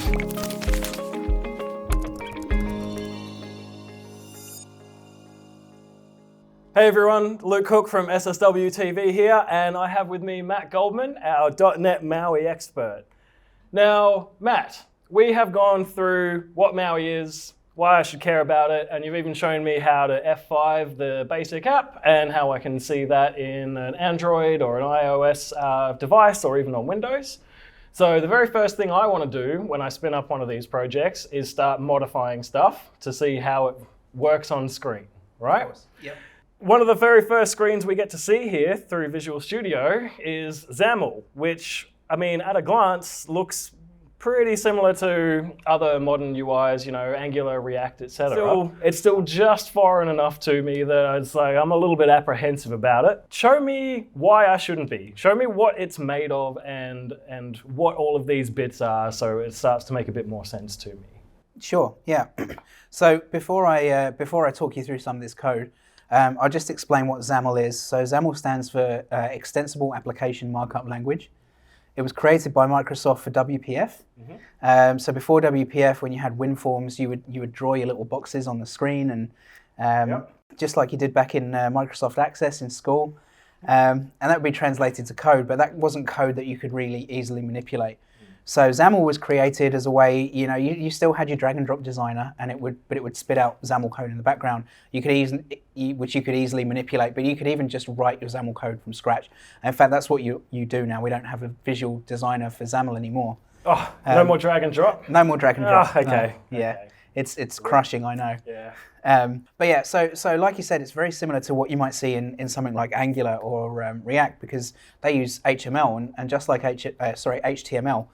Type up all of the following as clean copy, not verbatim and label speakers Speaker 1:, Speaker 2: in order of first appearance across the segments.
Speaker 1: Hey everyone, Luke Cook from SSW TV here, and I have with me Matt Goldman, our .NET MAUI expert. Now, Matt, we have gone through what MAUI is, why I should care about it, and you've even shown me how to F5 the basic app and how I can see that in an Android or an iOS device or even on Windows. So the very first thing I want to do when I spin up one of these projects is start modifying stuff to see how it works on screen, right?
Speaker 2: Of course. Yep.
Speaker 1: One of the very first screens we get to see here through Visual Studio is XAML, which, I mean, at a glance, looks pretty similar to other modern UIs, you know, Angular, React, etc. It's still just foreign enough to me that it's like I'm a little bit apprehensive about it. Show me why I shouldn't be. Show me what it's made of and what all of these bits are, so it starts to make a bit more sense to me.
Speaker 2: Sure. Yeah. So before I talk you through some of this code, I'll just explain what XAML is. So XAML stands for Extensible Application Markup Language. It was created by Microsoft for WPF. Mm-hmm. So before WPF, when you had WinForms, you would draw your little boxes on the screen, and just like you did back in Microsoft Access in school, and that would be translated to code. But that wasn't code that you could really easily manipulate. So XAML was created as a way, you know, you still had your drag and drop designer, and it would spit out XAML code in the background. Which you could easily manipulate, but you could even just write your XAML code from scratch. In fact, that's what you do now. We don't have a visual designer for XAML anymore.
Speaker 1: Oh, no more drag and drop?
Speaker 2: No more drag and drop.
Speaker 1: Oh, okay.
Speaker 2: No. Yeah,
Speaker 1: okay.
Speaker 2: It's crushing, I know.
Speaker 1: Yeah.
Speaker 2: But yeah, so like you said, it's very similar to what you might see in something like Angular or React, because they use HTML and just like HTML.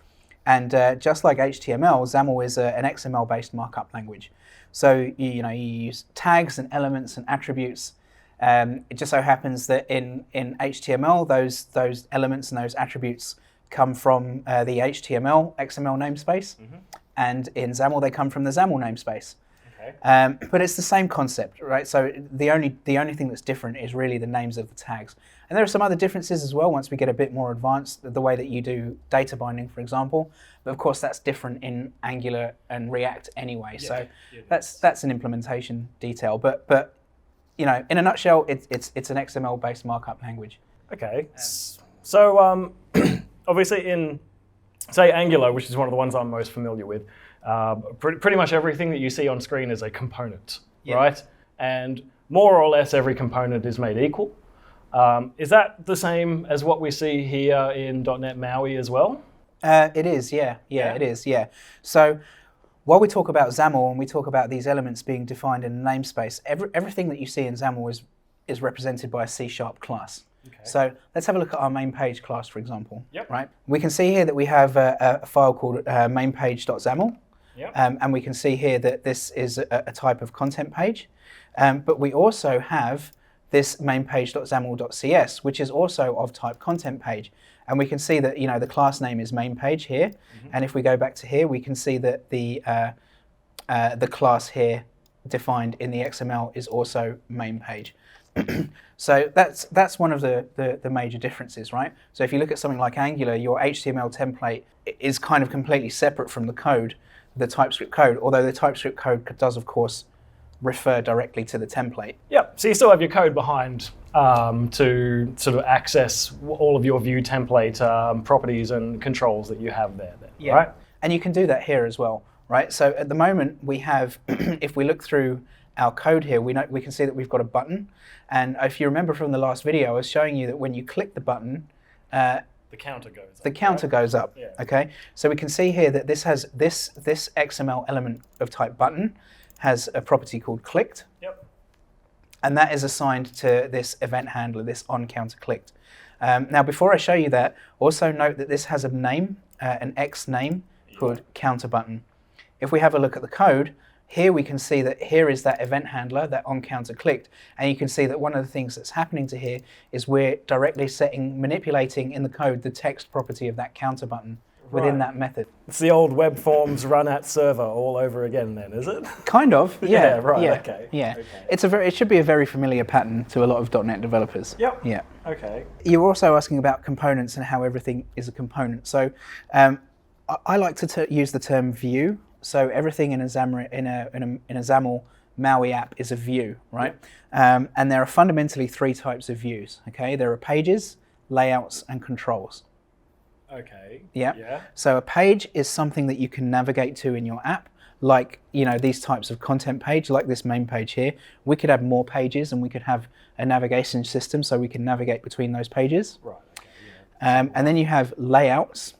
Speaker 2: And just like HTML, XAML is an XML-based markup language. So you use tags and elements and attributes. It just so happens that in HTML, those elements and those attributes come from the XML namespace, mm-hmm. and in XAML they come from the XAML namespace. Okay. But it's the same concept, right? So the only thing that's different is really the names of the tags. And there are some other differences as well once we get a bit more advanced, the way that you do data binding, for example. But of course, that's different in Angular and React anyway. Yeah, so that's an implementation detail. But you know, in a nutshell, it's an XML-based markup language.
Speaker 1: Okay. So obviously in, say, Angular, which is one of the ones I'm most familiar with, pretty much everything that you see on screen is a component, right? And more or less every component is made equal. Is that the same as what we see here in .NET MAUI as well?
Speaker 2: It is, yeah, it is, yeah. So while we talk about XAML and we talk about these elements being defined in a namespace, everything that you see in XAML is represented by a C# class. Okay. So let's have a look at our main page class, for example. Yep. Right? We can see here that we have a file called mainpage.xaml. Yep. And we can see here that this is a type of content page. But we also have this mainpage.xaml.cs, which is also of type content page. And we can see that the class name is mainpage here. Mm-hmm. And if we go back to here, we can see that the class here defined in the XML is also mainpage. So that's one of the major differences, right? So if you look at something like Angular, your HTML template is kind of completely separate from the code, the TypeScript code, although the TypeScript code does, of course, refer directly to the template. Yep,
Speaker 1: so you still have your code behind to sort of access all of your view template properties and controls that you have there, right?
Speaker 2: And you can do that here as well, right? So at the moment we have, if we look through our code here, we can see that we've got a button. And if you remember from the last video, I was showing you that when you click the button,
Speaker 1: the counter goes up.
Speaker 2: The counter goes up, okay? So we can see here that this has this XML element of type button has a property called clicked. Yep. And that is assigned to this event handler, this onCounterClicked. Now, before I show you that, also note that this has a name, an X name called counterButton. If we have a look at the code, here we can see that here is that event handler, that onCounterClicked, and you can see that one of the things that's happening to here is we're directly manipulating in the code the text property of that counter button within that method.
Speaker 1: It's the old web forms run at server all over again then, is it?
Speaker 2: Kind of, yeah.
Speaker 1: Okay.
Speaker 2: Yeah. Okay. It should be a very familiar pattern to a lot of .NET developers.
Speaker 1: Yep.
Speaker 2: Yeah.
Speaker 1: Okay.
Speaker 2: You were also asking about components and how everything is a component. So I like to use the term view. So everything in a XAML MAUI app is a view, right? And there are fundamentally three types of views. Okay, there are pages, layouts, and controls.
Speaker 1: Okay.
Speaker 2: Yeah. So a page is something that you can navigate to in your app, like these types of content page, like this main page here. We could have more pages, and we could have a navigation system so we can navigate between those pages.
Speaker 1: Right. Okay. Yeah.
Speaker 2: And then you have layouts.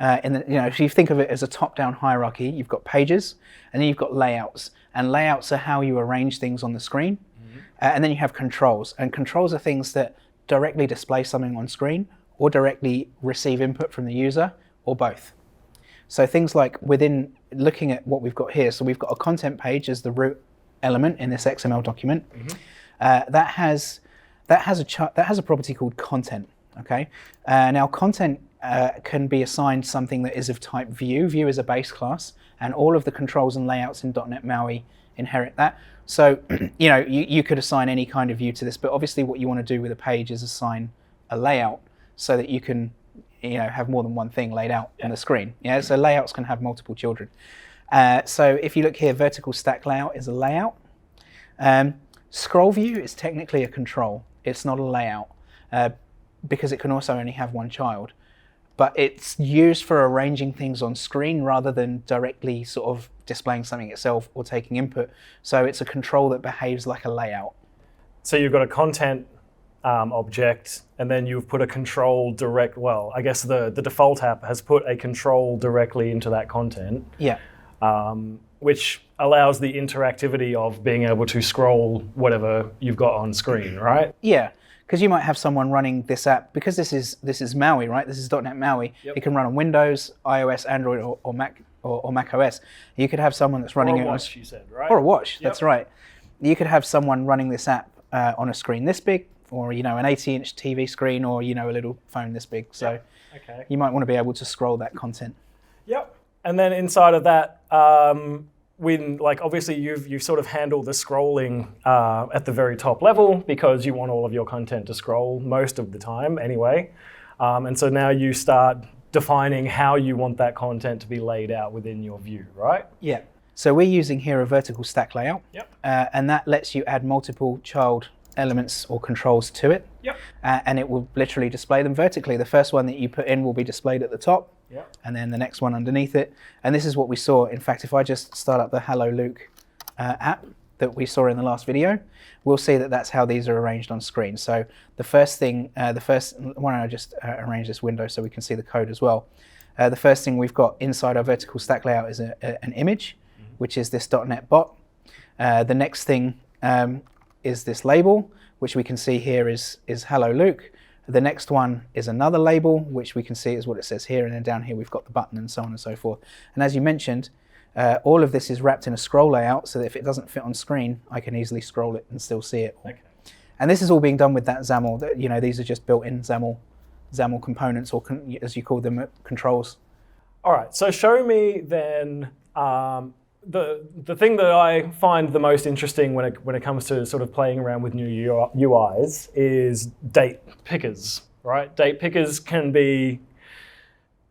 Speaker 2: If you think of it as a top-down hierarchy, you've got pages, and then you've got layouts. And layouts are how you arrange things on the screen. And then you have controls. And controls are things that directly display something on screen, or directly receive input from the user, or both. So things like looking at what we've got here, so we've got a content page as the root element in this XML document. That has a property called content. Okay. Now content can be assigned something that is of type view. View is a base class, and all of the controls and layouts in .NET MAUI inherit that. So you could assign any kind of view to this, but obviously what you want to do with a page is assign a layout so that you can have more than one thing laid out on the screen. Yeah, so layouts can have multiple children. So if you look here, vertical stack layout is a layout. Scroll view is technically a control. It's not a layout because it can also only have one child. But it's used for arranging things on screen rather than directly sort of displaying something itself or taking input. So it's a control that behaves like a layout.
Speaker 1: So you've got a content object, and then you've put a control I guess the default app has put a control directly into that content.
Speaker 2: Yeah.
Speaker 1: Which allows the interactivity of being able to scroll whatever you've got on screen, right?
Speaker 2: Yeah. Because you might have someone running this app, because this is MAUI, right? This is .NET MAUI. Yep. It can run on Windows, iOS, Android, or Mac or Mac OS. You could have someone that's running
Speaker 1: it on a watch, you said, right?
Speaker 2: Or a watch.
Speaker 1: Yep.
Speaker 2: That's right. You could have someone running this app on a screen this big, or an 80-inch TV screen, or a little phone this big. So you might want to be able to scroll that content.
Speaker 1: Yep. And then inside of that, obviously you've sort of handled the scrolling at the very top level because you want all of your content to scroll most of the time anyway. And so now you start defining how you want that content to be laid out within your view, right?
Speaker 2: Yeah. So we're using here a vertical stack layout.
Speaker 1: Yep.
Speaker 2: And that lets you add multiple child elements or controls to it.
Speaker 1: Yep.
Speaker 2: And it will literally display them vertically. The first one that you put in will be displayed at the top.
Speaker 1: Yep.
Speaker 2: And then the next one underneath it. And this is what we saw. In fact, if I just start up the Hello Luke app that we saw in the last video, we'll see that that's how these are arranged on screen. So the first thing, why don't I just arrange this window so we can see the code as well. The first thing we've got inside our vertical stack layout is an image, which is this .NET bot. The next thing is this label, which we can see here is Hello Luke. The next one is another label, which we can see is what it says here, and then down here we've got the button and so on and so forth. And as you mentioned, all of this is wrapped in a scroll layout, so that if it doesn't fit on screen, I can easily scroll it and still see it.
Speaker 1: Okay.
Speaker 2: And this is all being done with that XAML. These are just built-in XAML components, or as you call them, controls.
Speaker 1: All right, so show me then the thing that I find the most interesting when it comes to sort of playing around with new UIs is date pickers, right? Date pickers can be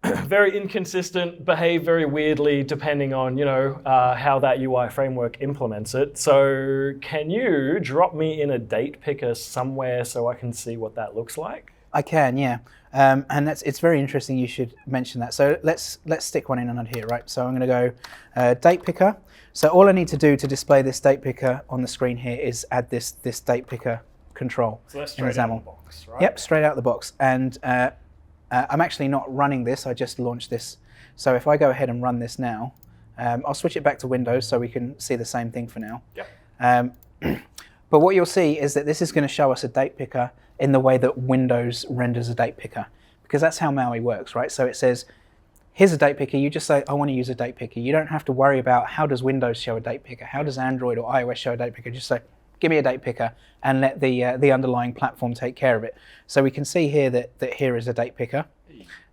Speaker 1: very inconsistent, behave very weirdly depending on how that UI framework implements it. So can you drop me in a date picker somewhere so I can see what that looks like?
Speaker 2: I can, yeah. And it's very interesting you should mention that. So let's stick one in under here, right? So I'm going to go date picker. So all I need to do to display this date picker on the screen here is add this date picker control.
Speaker 1: So that's straight out of the box, right?
Speaker 2: Yep, straight out of the box. And I'm actually not running this. I just launched this. So if I go ahead and run this now, I'll switch it back to Windows so we can see the same thing for now.
Speaker 1: Yep.
Speaker 2: But what you'll see is that this is going to show us a date picker in the way that Windows renders a date picker, because that's how MAUI works, right? So it says, here's a date picker. You just say, I want to use a date picker. You don't have to worry about how does Windows show a date picker, how does Android or iOS show a date picker. Just say, give me a date picker and let the underlying platform take care of it. So we can see here that here is a date picker.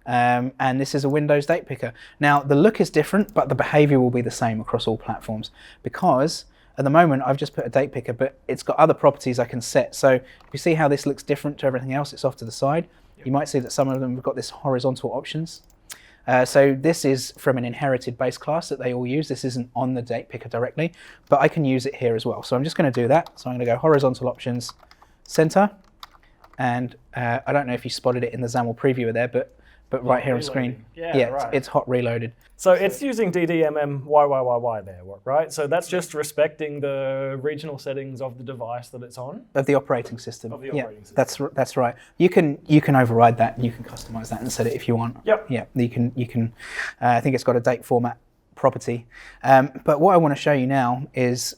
Speaker 2: And this is a Windows date picker. Now the look is different, but the behavior will be the same across all platforms, because at the moment I've just put a date picker, but it's got other properties I can set. So if you see how this looks different to everything else, it's off to the side. Yep. You might see that some of them have got this horizontal options. So this is from an inherited base class that they all use. This isn't on the date picker directly, but I can use it here as well. So I'm just going to do that. So I'm going to go horizontal options, center, and I don't know if you spotted it in the XAML previewer there, but right here on screen,
Speaker 1: right.
Speaker 2: it's hot reloaded.
Speaker 1: So it's using DDMMYYYY there, right? So that's just respecting the regional settings of the device that it's on?
Speaker 2: Of the operating system.
Speaker 1: Of the operating system.
Speaker 2: That's right. You can override that, and you can customize that and set it if you want.
Speaker 1: Yep.
Speaker 2: Yeah, you can. I think it's got a date format property. But what I want to show you now is,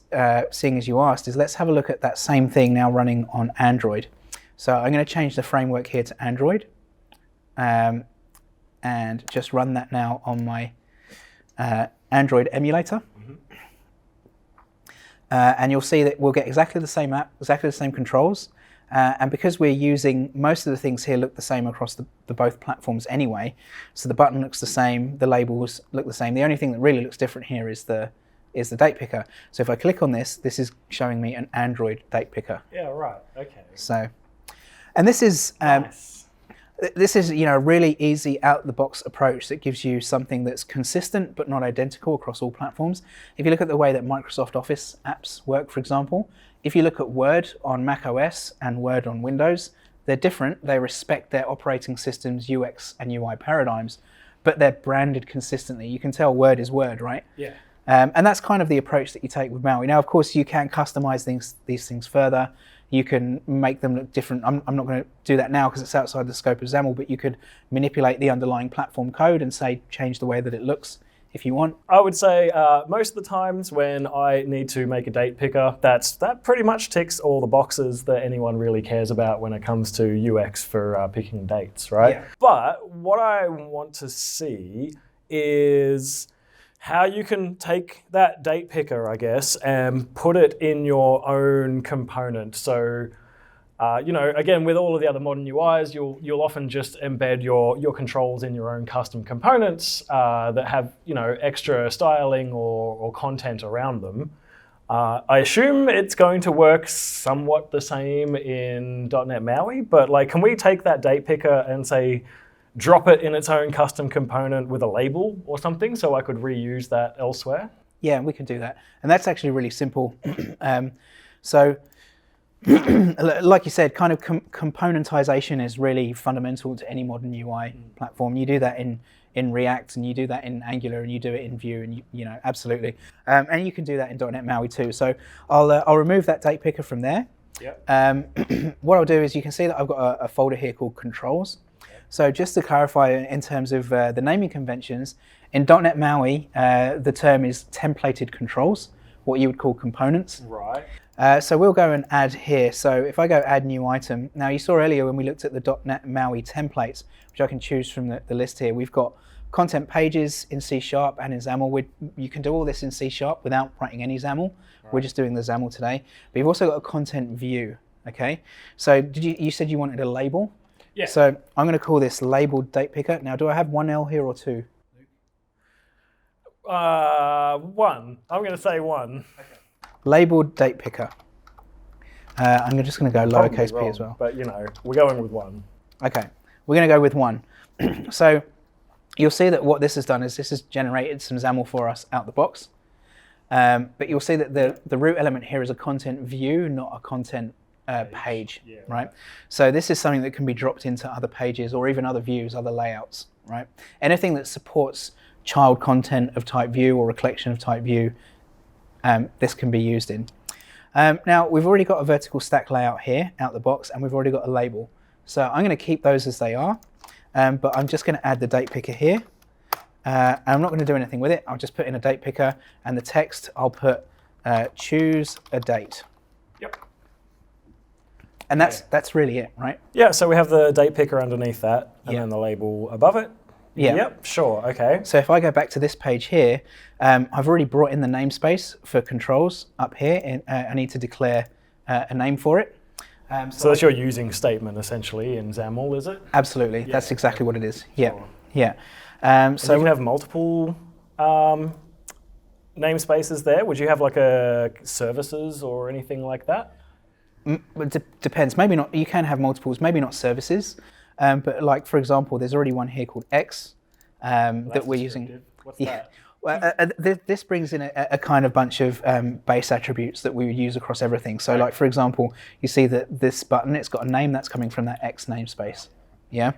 Speaker 2: seeing as you asked, is let's have a look at that same thing now running on Android. So I'm going to change the framework here to Android, and just run that now on my Android emulator. And you'll see that we'll get exactly the same app, exactly the same controls. And because we're using, most of the things here look the same across the both platforms anyway. So the button looks the same, the labels look the same. The only thing that really looks different here is the date picker. So if I click on this, this is showing me an Android date picker.
Speaker 1: Yeah, right, okay.
Speaker 2: So, and this is,
Speaker 1: Nice.
Speaker 2: this is, a really easy out-of-the-box approach that gives you something that's consistent but not identical across all platforms. If you look at the way that Microsoft Office apps work, for example, if you look at Word on Mac OS and Word on Windows, they're different. They respect their operating system's UX and UI paradigms, but they're branded consistently. You can tell Word is Word, right?
Speaker 1: Yeah.
Speaker 2: And that's kind of the approach that you take with MAUI. Now, of course, you can customize these things further. You can make them look different. I'm not going to do that now because it's outside the scope of XAML, but you could manipulate the underlying platform code and say, change the way that it looks if you want.
Speaker 1: I would say most of the times when I need to make a date picker, that pretty much ticks all the boxes that anyone really cares about when it comes to UX for picking dates, right?
Speaker 2: Yeah.
Speaker 1: But what I want to see is how you can take that date picker, I guess, and put it in your own component. So, again, with all of the other modern UIs, you'll often just embed your controls in your own custom components that have, extra styling or content around them. I assume it's going to work somewhat the same in .NET MAUI, but can we take that date picker and say, drop it in its own custom component with a label or something so I could reuse that elsewhere?
Speaker 2: Yeah, we can do that. And that's actually really simple. So, like you said, kind of componentization is really fundamental to any modern UI platform. You do that in React, and you do that in Angular, and you do it in Vue, and absolutely. And you can do that in .NET MAUI too. So I'll remove that date picker from there.
Speaker 1: Yep.
Speaker 2: What I'll do is you can see that I've got a folder here called controls. So just to clarify in terms of the naming conventions, in .NET MAUI, the term is templated controls, what you would call components.
Speaker 1: Right.
Speaker 2: So we'll go and add here. So if I go add new item, now you saw earlier when we looked at the .NET MAUI templates, which I can choose from the list here, we've got content pages in C# and in XAML. You can do all this in C# without writing any XAML. Right. We're just doing the XAML today. But you've also got a content view, okay? So you said you wanted a label?
Speaker 1: Yeah.
Speaker 2: So I'm going to call this labeled date picker. Now, do I have one L here or two?
Speaker 1: One. I'm going to say one. Okay.
Speaker 2: Labeled date picker. I'm just going to go lowercase p as well.
Speaker 1: But we're going with one.
Speaker 2: Okay, we're going to go with one. So you'll see that what this has done is this has generated some XAML for us out the box. But you'll see that the root element here is a content view, not a content page,
Speaker 1: yeah,
Speaker 2: right? So this is something that can be dropped into other pages or even other views, other layouts, right? Anything that supports child content of type view or a collection of type view, this can be used in. Now, we've already got a vertical stack layout here out the box, and we've already got a label. So I'm going to keep those as they are, but I'm just going to add the date picker here. And I'm not going to do anything with it. I'll just put in a date picker, and the text I'll put choose a date.
Speaker 1: Yep.
Speaker 2: And that's really it, right?
Speaker 1: Yeah, so we have the date picker underneath that, and then the label above it.
Speaker 2: Yeah.
Speaker 1: Yep, sure, okay.
Speaker 2: So if I go back to this page here, I've already brought in the namespace for controls up here, and I need to declare a name for it.
Speaker 1: So that's your using statement, essentially, in XAML, is it?
Speaker 2: Absolutely,
Speaker 1: Yeah.
Speaker 2: that's exactly what it is. Yeah,
Speaker 1: Sure.
Speaker 2: yeah.
Speaker 1: So you can have multiple namespaces there. Would you have a services or anything like that?
Speaker 2: It depends. Maybe not. You can have multiples. Maybe not services. But for example, there's already one here called X, that we're using.
Speaker 1: What's
Speaker 2: Yeah.
Speaker 1: that?
Speaker 2: Well, this brings in a kind of bunch of base attributes that we would use across everything. So, like for example, you see that this button, it's got a name that's coming from that X namespace. Yeah.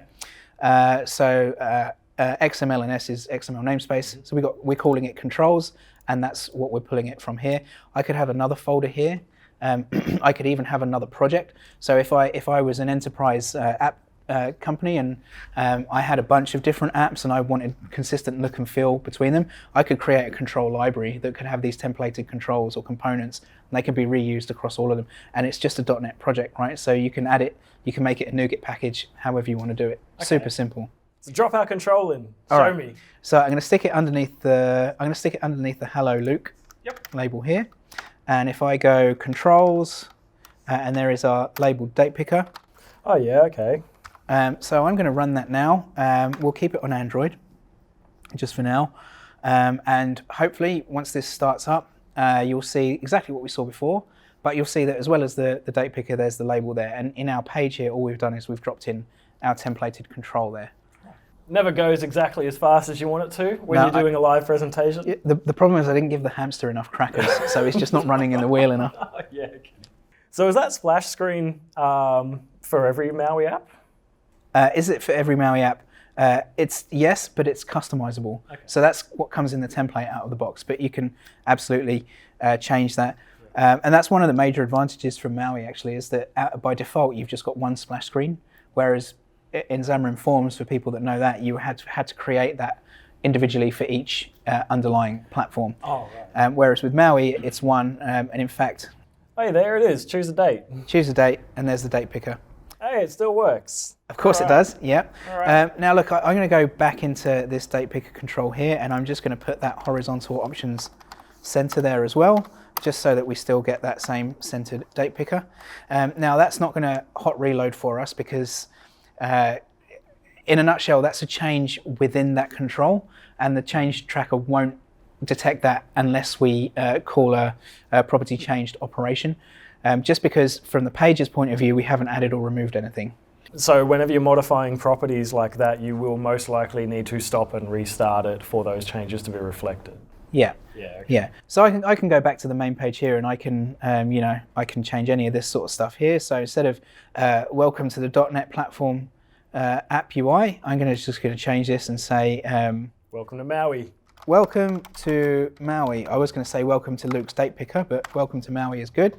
Speaker 2: XML and S is XML namespace. So we're calling it controls, and that's what we're pulling it from here. I could have another folder here. I could even have another project. So if I was an enterprise app company and I had a bunch of different apps and I wanted consistent look and feel between them, I could create a control library that could have these templated controls or components, and they can be reused across all of them. And it's just a .NET project, right? So you can add it, you can make it a NuGet package, however you want to do it. Okay. Super simple.
Speaker 1: So drop our control in. Show me.
Speaker 2: So I'm going to stick it underneath the Hello Luke label here. And if I go controls, and there is our labeled date picker.
Speaker 1: Oh yeah, okay.
Speaker 2: So I'm going to run that now. We'll keep it on Android, just for now. And hopefully, once this starts up, you'll see exactly what we saw before. But you'll see that as well as the date picker, there's the label there. And in our page here, all we've done is we've dropped in our templated control there.
Speaker 1: Never goes exactly as fast as you want it to when you're doing a live presentation.
Speaker 2: The problem is I didn't give the hamster enough crackers, so it's just not running in the wheel enough.
Speaker 1: Yeah. Okay. So is that splash screen for every Maui app?
Speaker 2: Is it for every Maui app? It's yes, but it's customizable. Okay. So that's what comes in the template out of the box, but you can absolutely change that. And that's one of the major advantages from Maui, actually, is that by default, you've just got one splash screen, whereas in Xamarin Forms, for people that know that, you had to create that individually for each underlying platform.
Speaker 1: Oh, right.
Speaker 2: Whereas with Maui, it's one, and in fact...
Speaker 1: Hey, there it is. Choose a date.
Speaker 2: Choose a date, and there's the date picker.
Speaker 1: Hey, it still works.
Speaker 2: Of course it does, yeah.
Speaker 1: All right.
Speaker 2: Now look, I'm going to go back into this date picker control here, and I'm just going to put that horizontal options center there as well, just so that we still get that same centered date picker. Now that's not going to hot reload for us because in a nutshell, that's a change within that control, and the change tracker won't detect that unless we call a property changed operation, just because from the page's point of view, we haven't added or removed anything.
Speaker 1: So whenever you're modifying properties like that, you will most likely need to stop and restart it for those changes to be reflected.
Speaker 2: Yeah.
Speaker 1: Yeah. Okay.
Speaker 2: Yeah. So I can go back to the main page here, and I can I can change any of this sort of stuff here. So instead of welcome to the .NET platform app UI, I'm just going to change this and say
Speaker 1: welcome to Maui.
Speaker 2: Welcome to Maui. I was going to say welcome to Luke's date picker, but welcome to Maui is good.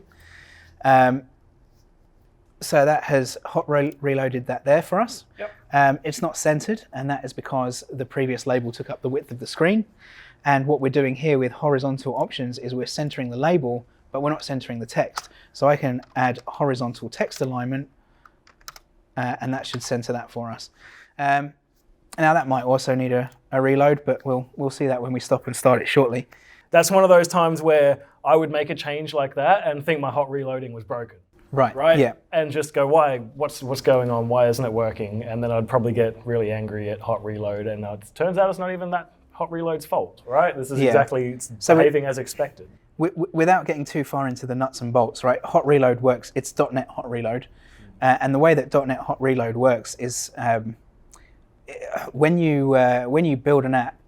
Speaker 2: So that has hot reloaded that there for us.
Speaker 1: Yep.
Speaker 2: It's not centered, and that is because the previous label took up the width of the screen. And what we're doing here with horizontal options is we're centering the label, but we're not centering the text. So I can add horizontal text alignment, and that should center that for us. Now that might also need a reload, but we'll see that when we stop and start it shortly.
Speaker 1: That's one of those times where I would make a change like that and think my hot reloading was broken. Right?
Speaker 2: Yeah.
Speaker 1: And just go, why? What's going on? Why isn't it working? And then I'd probably get really angry at hot reload, and it turns out it's not even that hot reload's fault, right? This is exactly behaving as expected.
Speaker 2: Without getting too far into the nuts and bolts, right? Hot reload works. It's .NET hot reload, and the way that .NET hot reload works is when you build an app,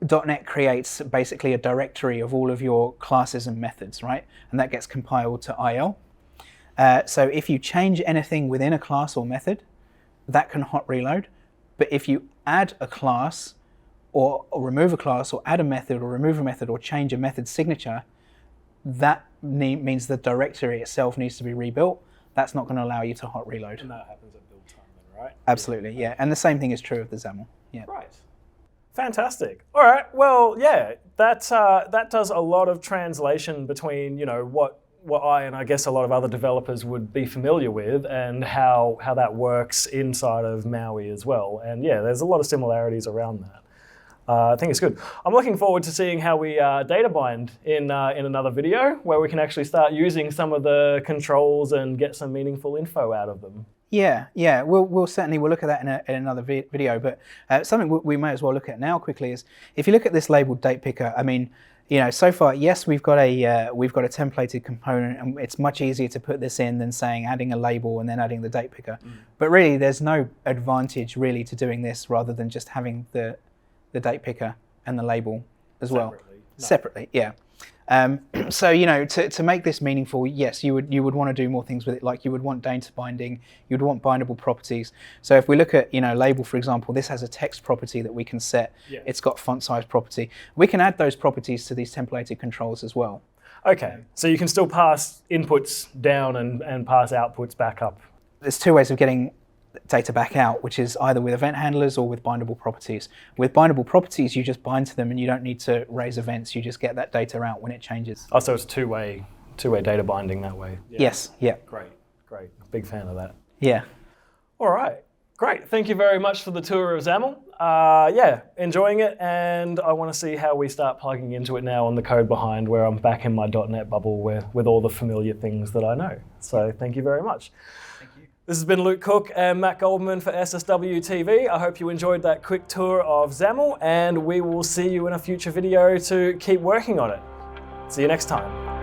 Speaker 2: .NET creates basically a directory of all of your classes and methods, right? And that gets compiled to IL. So if you change anything within a class or method, that can hot reload. But if you add a class or remove a class or add a method or remove a method or change a method signature, that means the directory itself needs to be rebuilt. That's not going to allow you to hot reload.
Speaker 1: And that happens at build time then, right?
Speaker 2: Absolutely, yeah. And the same thing is true of the XAML. Yeah.
Speaker 1: Right. Fantastic. All right. Well, yeah, that does a lot of translation between, what I and I guess a lot of other developers would be familiar with, and how that works inside of Maui as well. And yeah, there's a lot of similarities around that. I think it's good. I'm looking forward to seeing how we data bind in another video, where we can actually start using some of the controls and get some meaningful info out of them.
Speaker 2: Yeah, yeah, we'll certainly look at that in another video. But something we may as well look at now quickly is if you look at this labeled date picker. I mean, you know, so far, yes, we've got a templated component, and it's much easier to put this in than saying adding a label and then adding the date picker. But really, there's no advantage really to doing this rather than just having the date picker and the label as well separately. Yeah. So you know, to make this meaningful, yes, you would want to do more things with it. Like you would want data binding, you'd want bindable properties. So if we look at, you know, label, for example, this has a text property that we can set. Yeah. It's got font size property. We can add those properties to these templated controls as well.
Speaker 1: Okay, so you can still pass inputs down and pass outputs back up.
Speaker 2: There's two ways of getting data back out, which is either with event handlers or with bindable properties. With bindable properties, you just bind to them and you don't need to raise events. You just get that data out when it changes.
Speaker 1: Oh, so it's two-way data binding that way.
Speaker 2: Yeah. Yes, yeah.
Speaker 1: Great. Big fan of that.
Speaker 2: Yeah.
Speaker 1: All right, great. Thank you very much for the tour of XAML. Yeah, enjoying it, and I want to see how we start plugging into it now on the code behind, where I'm back in my .NET bubble with all the familiar things that I know. So thank you very much. This has been Luke Cook and Matt Goldman for SSW TV. I hope you enjoyed that quick tour of XAML, and we will see you in a future video to keep working on it. See you next time.